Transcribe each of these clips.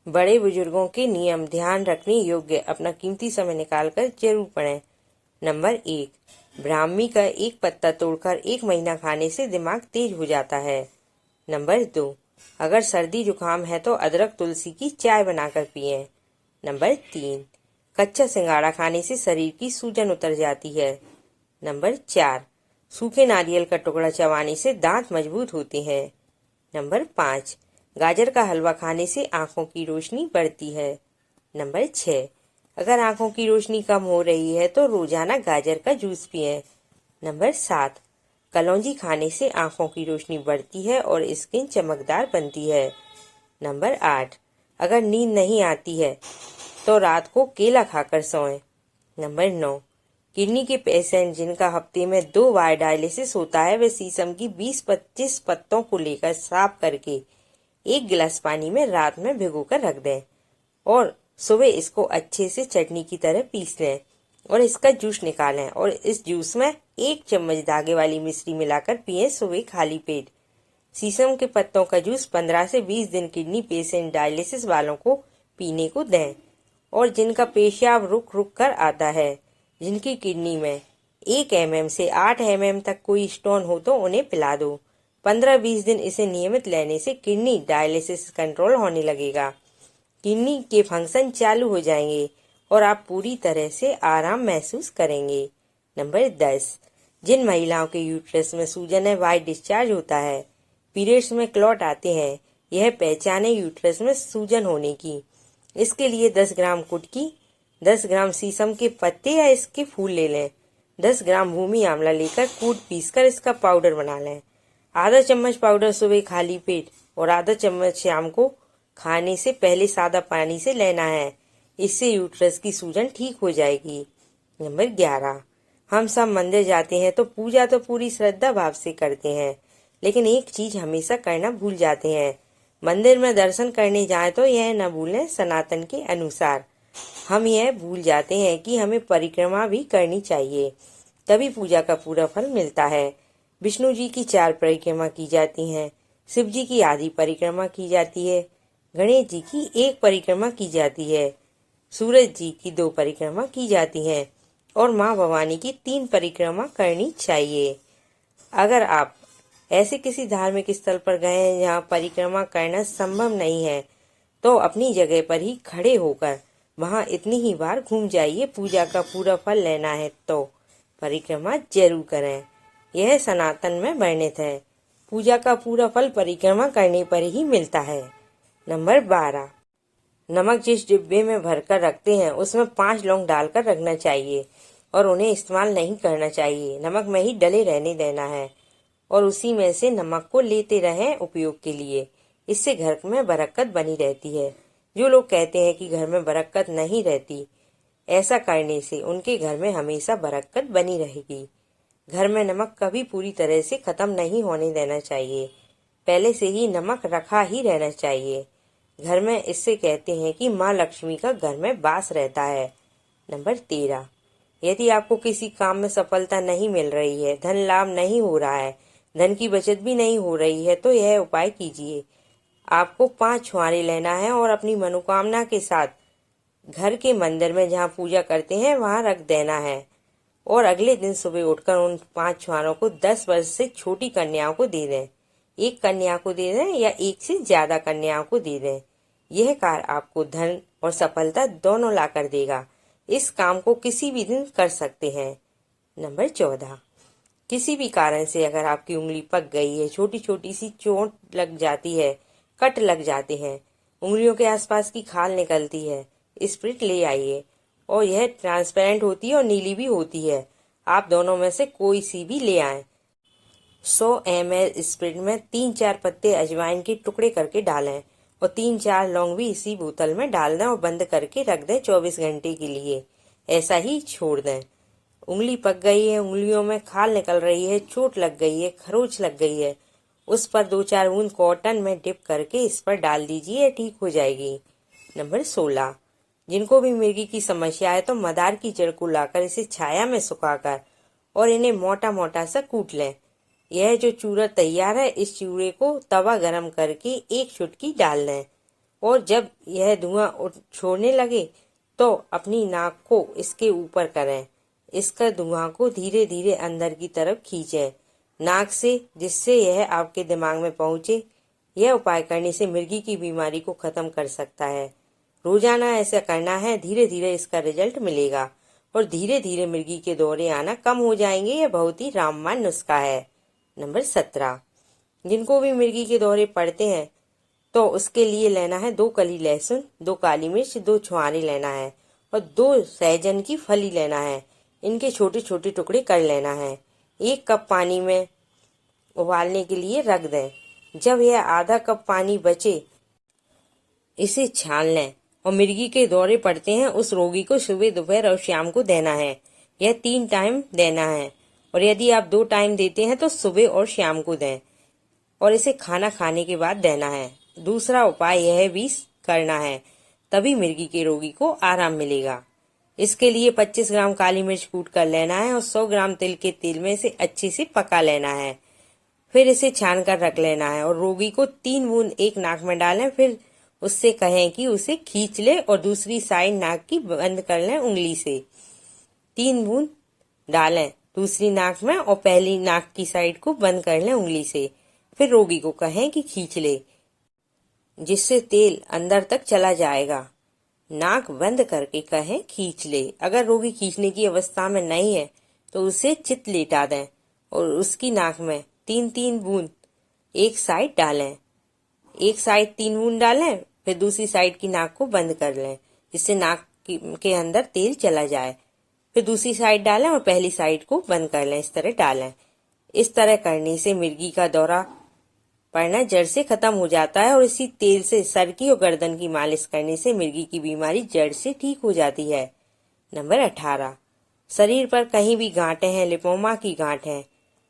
बड़े बुजुर्गों के नियम ध्यान रखने योग्य, अपना कीमती समय निकालकर जरूर पढ़ें। नंबर 1, ब्राह्मी का एक पत्ता तोड़कर 1 महीना खाने से दिमाग तेज हो जाता है। नंबर 2, अगर सर्दी जुकाम है तो अदरक तुलसी की चाय बनाकर पिएं। नंबर 3, कच्चा सिंगाड़ा खाने से शरीर की सूजन उतर जाती है। नंबर 4, सूखे नारियल का टुकड़ा चबाने से दांत मजबूत होते हैं। नंबर 5, गाजर का हलवा खाने से आंखों की रोशनी बढ़ती है। नंबर 6, अगर आंखों की रोशनी कम हो रही है तो रोजाना गाजर का जूस पिएं। नंबर 7, कलौंजी खाने से आंखों की रोशनी बढ़ती है और स्किन चमकदार बनती है। नंबर 8, अगर नींद नहीं आती है तो रात को केला खाकर सोएं। नंबर 9, किडनी के पेशेंट जिनका हफ्ते में 2 बार डायलिसिस होता है वे शीशम की 20-25 पत्तों को लेकर साफ करके 1 गिलास पानी में रात में भिगोकर रख दें और सुबह इसको अच्छे से चटनी की तरह पीस लें और इसका जूस निकालें और इस जूस में 1 चम्मच धागे वाली मिश्री मिलाकर पिएं सुबह खाली पेट। शीशम के पत्तों का जूस 15 से 20 दिन किडनी पेशेंट डायलिसिस वालों को पीने को दें। और जिनका पेशाब रुक रुक कर आता है, जिनकी किडनी में 1 mm से 8 mm तक कोई स्टोन हो तो उन्हें पिला दो। 15-20 दिन इसे नियमित लेने से किडनी डायलिसिस कंट्रोल होने लगेगा, किडनी के फंक्शन चालू हो जाएंगे और आप पूरी तरह से आराम महसूस करेंगे। नंबर 10, जिन महिलाओं के यूट्रस में सूजन है, वाइट डिस्चार्ज होता है, पीरियड्स में क्लॉट आते हैं, यह पहचाने यूट्रस में सूजन होने की। इसके लिए 10 ग्राम कुटकी, 10 ग्राम शीशम के पत्ते या इसके फूल ले लें। 10 ग्राम भूमि आंवला लेकर कूट पीसकर इसका पाउडर बना लें। आधा चम्मच पाउडर सुबह खाली पेट और आधा चम्मच शाम को खाने से पहले सादा पानी से लेना है। इससे यूट्रस की सूजन ठीक हो जाएगी। नंबर 11, हम सब मंदिर जाते हैं तो पूजा तो पूरी श्रद्धा भाव से करते हैं, लेकिन एक चीज हमेशा करना भूल जाते हैं। मंदिर में दर्शन करने जाएं तो यह न भूलें, सनातन के अनुसार हम यह भूल जाते हैं कि हमें परिक्रमा भी करनी चाहिए, तभी पूजा का पूरा फल मिलता है। विष्णु जी की 4 परिक्रमा की जाती हैं, शिव जी की आधी परिक्रमा की जाती है, गणेश जी की 1 परिक्रमा की जाती है, सूरज जी की 2 परिक्रमा की जाती हैं और माँ भवानी की 3 परिक्रमा करनी चाहिए। अगर आप ऐसे किसी धार्मिक स्थल पर गए हैं जहाँ परिक्रमा करना संभव नहीं है तो अपनी जगह पर ही खड़े होकर वहाँ इतनी ही बार घूम जाइए। पूजा का पूरा फल लेना है तो परिक्रमा जरूर करें, यह सनातन में वर्णित है। पूजा का पूरा फल परिक्रमा करने पर ही मिलता है। नंबर 12, नमक जिस डिब्बे में भरकर रखते हैं उसमें 5 लौंग डालकर रखना चाहिए और उन्हें इस्तेमाल नहीं करना चाहिए। नमक में ही डले रहने देना है और उसी में से नमक को लेते रहें उपयोग के लिए। इससे घर में बरकत बनी रहती है। जो लोग कहते हैं कि घर में बरकत नहीं रहती, ऐसा करने से उनके घर में हमेशा बरकत बनी रहेगी। घर में नमक कभी पूरी तरह से खत्म नहीं होने देना चाहिए, पहले से ही नमक रखा ही रहना चाहिए घर में। इससे कहते हैं कि माँ लक्ष्मी का घर में वास रहता है। नंबर 13, यदि आपको किसी काम में सफलता नहीं मिल रही है, धन लाभ नहीं हो रहा है, धन की बचत भी नहीं हो रही है तो यह उपाय कीजिए। आपको 5 छुआरे लेना है और अपनी मनोकामना के साथ घर के मंदिर में जहाँ पूजा करते हैं वहाँ रख देना है और अगले दिन सुबह उठकर उन 5 छुआरों को 10 वर्ष से छोटी कन्याओं को दे दें। 1 कन्या को दे दें या 1 से ज्यादा कन्याओं को दे दें। यह कार्य आपको धन और सफलता दोनों ला कर देगा। इस काम को किसी भी दिन कर सकते हैं। नंबर 14, किसी भी कारण से अगर आपकी उंगली पक गई है, छोटी छोटी सी चोट लग जाती है, कट लग जाते हैं, उंगलियों के आसपास की खाल निकलती है, स्प्रिट ले आइए और यह ट्रांसपेरेंट होती है और नीली भी होती है। आप दोनों में से कोई सी भी ले आएं। 100 ml स्प्रिट में 3-4 पत्ते अजवाइन के टुकड़े करके डालें और 3-4 लौंग भी इसी बोतल में डाल दें और बंद करके रख दें 24 घंटे के लिए। ऐसा ही छोड़ दें। उंगली पक गई है, उंगलियों में खाल निकल रही है, चोट लग गई है, खरोच लग गई है, उस पर 2-4 बूंद कॉटन में डिप करके इस पर डाल दीजिए, ठीक हो जाएगी। नंबर 16, जिनको भी मिर्गी की समस्या है तो मदार की जड़ को लाकर इसे छाया में सुखाकर और इन्हें मोटा मोटा सा कूट लें। यह जो चूरा तैयार है, इस चूरे को तवा गरम करके 1 चुटकी डाल लें और जब यह धुआं छोड़ने लगे तो अपनी नाक को इसके ऊपर करें। इसका धुआं को धीरे धीरे अंदर की तरफ खींचें नाक से, जिससे यह आपके दिमाग में पहुंचे। यह उपाय करने से मिर्गी की बीमारी को खत्म कर सकता है। रोजाना ऐसा करना है, धीरे धीरे इसका रिजल्ट मिलेगा और धीरे धीरे मिर्गी के दौरे आना कम हो जाएंगे। यह बहुत ही रामबाण नुस्खा है। नंबर 17, जिनको भी मिर्गी के दौरे पड़ते हैं तो उसके लिए लेना है 2 कली लहसुन, 2 काली मिर्च, 2 छुहारे लेना है और 2 सहजन की फली लेना है। इनके छोटे छोटे टुकड़े कर लेना है। 1 कप पानी में उबालने के लिए रख दें। जब यह आधा कप पानी बचे इसे छान लें और मिर्गी के दौरे पड़ते हैं उस रोगी को सुबह, दोपहर और शाम को देना है। यह 3 टाइम देना है और यदि आप 2 टाइम देते हैं तो सुबह और शाम को दें और इसे खाना खाने के बाद देना है। दूसरा उपाय यह भी करना है, तभी मिर्गी के रोगी को आराम मिलेगा। इसके लिए 25 ग्राम काली मिर्च कूट कर लेना है और 100 ग्राम तिल के तेल में इसे अच्छे से पका लेना है। फिर इसे छान कर रख लेना है और रोगी को 3 बूंद एक नाक में डालें। फिर उससे कहें कि उसे खींच ले और दूसरी साइड नाक की बंद कर लें उंगली से। 3 बूंद डालें दूसरी नाक में और पहली नाक की साइड को बंद कर लें उंगली से। फिर रोगी को कहें कि खींच ले, जिससे तेल अंदर तक चला जाएगा। नाक बंद करके कहें खींच ले। अगर रोगी खींचने की अवस्था में नहीं है तो उसे चित लेटा दें और उसकी नाक में 3-3 बूंद एक साइड डालें। एक साइड 3 बूंद डालें, फिर दूसरी साइड की नाक को बंद कर लें, जिससे नाक के अंदर तेल चला जाए। फिर दूसरी साइड डालें और पहली साइड को बंद कर लें। इस तरह डालें। इस तरह करने से मिर्गी का दौरा पड़ना जड़ से खत्म हो जाता है और इसी तेल से सर की और गर्दन की मालिश करने से मिर्गी की बीमारी जड़ से ठीक हो जाती है। नंबर 18, शरीर पर कहीं भी गांठें हैं, लिपोमा की गांठ है,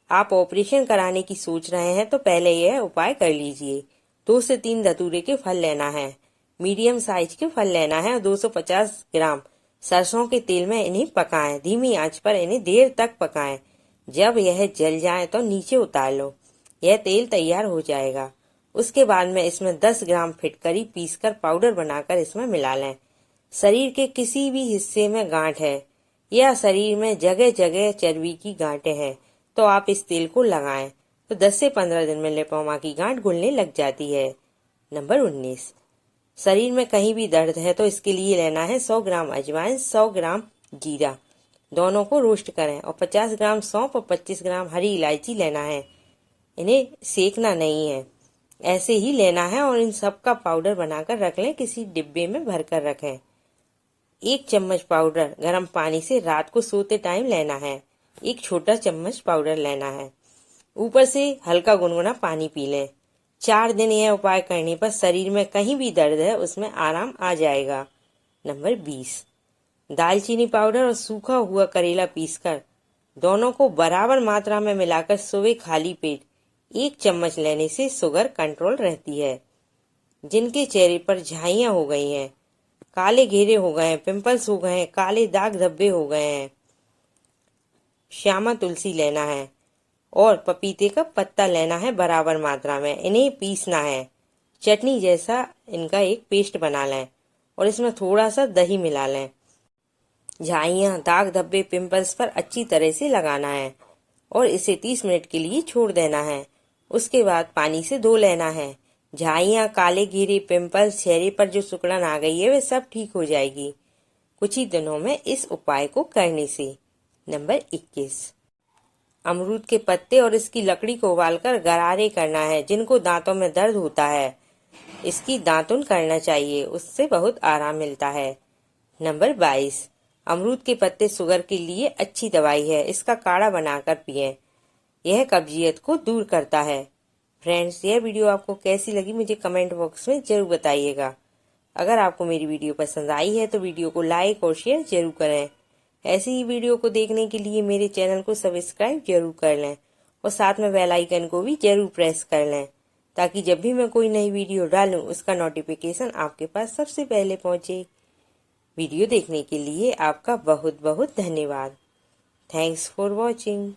आप ऑपरेशन कराने की सोच रहे हैं तो पहले यह उपाय कर लीजिए। 2 से 3 धतूरे के फल लेना है, मीडियम साइज के फल लेना है और 250 ग्राम सरसों के तेल में इन्हें पकाएं। धीमी आंच पर इन्हें देर तक पकाएं। जब यह जल जाए तो नीचे उतार लो। यह तेल तैयार हो जाएगा। उसके बाद में इसमें 10 ग्राम फिटकरी पीसकर पाउडर बनाकर इसमें मिला लें। शरीर के किसी भी हिस्से में गांठ है या शरीर में जगह जगह चर्बी की गांठें हैं तो आप इस तेल को लगाएं तो 10 से 15 दिन में लिपोमा की गांठ घुलने लग जाती है। नंबर 19, शरीर में कहीं भी दर्द है तो इसके लिए लेना है 100 ग्राम अजवाइन, 100 ग्राम जीरा, दोनों को रोस्ट करें और 50 ग्राम सौंफ और 25 ग्राम हरी इलायची लेना है। इन्हें सेकना नहीं है, ऐसे ही लेना है और इन सब का पाउडर बनाकर रख लें। किसी डिब्बे में भरकर रखें। 1 चम्मच पाउडर गर्म पानी से रात को सोते टाइम लेना है। 1 छोटा चम्मच पाउडर लेना है। ऊपर से हल्का गुनगुना पानी पी लें। 4 दिन यह उपाय करने पर शरीर में कहीं भी दर्द है उसमें आराम आ जाएगा। नंबर 20, दालचीनी पाउडर और सूखा हुआ करेला पीसकर दोनों को बराबर मात्रा में मिलाकर सुबह खाली पेट 1 चम्मच लेने से शुगर कंट्रोल रहती है। जिनके चेहरे पर झाइयां हो गई हैं, काले घेरे हो गए हैं, पिंपल्स हो गए हैं, काले दाग धब्बे हो गए हैं, श्यामा तुलसी लेना है और पपीते का पत्ता लेना है बराबर मात्रा में। इन्हें पीसना है, चटनी जैसा इनका एक पेस्ट बना लें और इसमें थोड़ा सा दही मिला लें। झाइयां, दाग धब्बे, पिंपल्स पर अच्छी तरह से लगाना है और इसे 30 मिनट के लिए छोड़ देना है। उसके बाद पानी से धो लेना है। झाइयां, काले घेरे, पिंपल्स, चेहरे पर जो सिकुड़न आ गई है वे सब ठीक हो जाएगी कुछ ही दिनों में इस उपाय को करने से। नंबर 21, अमरूद के पत्ते और इसकी लकड़ी को उबालकर गरारे करना है। जिनको दांतों में दर्द होता है इसकी दातुन करना चाहिए, उससे बहुत आराम मिलता है। नंबर 22, अमरूद के पत्ते शुगर के लिए अच्छी दवाई है। इसका काढ़ा बनाकर पिएं। यह कब्जियत को दूर करता है। फ्रेंड्स, यह वीडियो आपको कैसी लगी मुझे कमेंट बॉक्स में जरूर बताइएगा। अगर आपको मेरी वीडियो पसंद आई है तो वीडियो को लाइक और शेयर जरूर करें। ऐसी ही वीडियो को देखने के लिए मेरे चैनल को सब्सक्राइब जरूर कर लें और साथ में बेल आइकन को भी जरूर प्रेस कर लें ताकि जब भी मैं कोई नई वीडियो डालूं उसका नोटिफिकेशन आपके पास सबसे पहले पहुंचे। वीडियो देखने के लिए आपका बहुत बहुत धन्यवाद। Thanks for watching.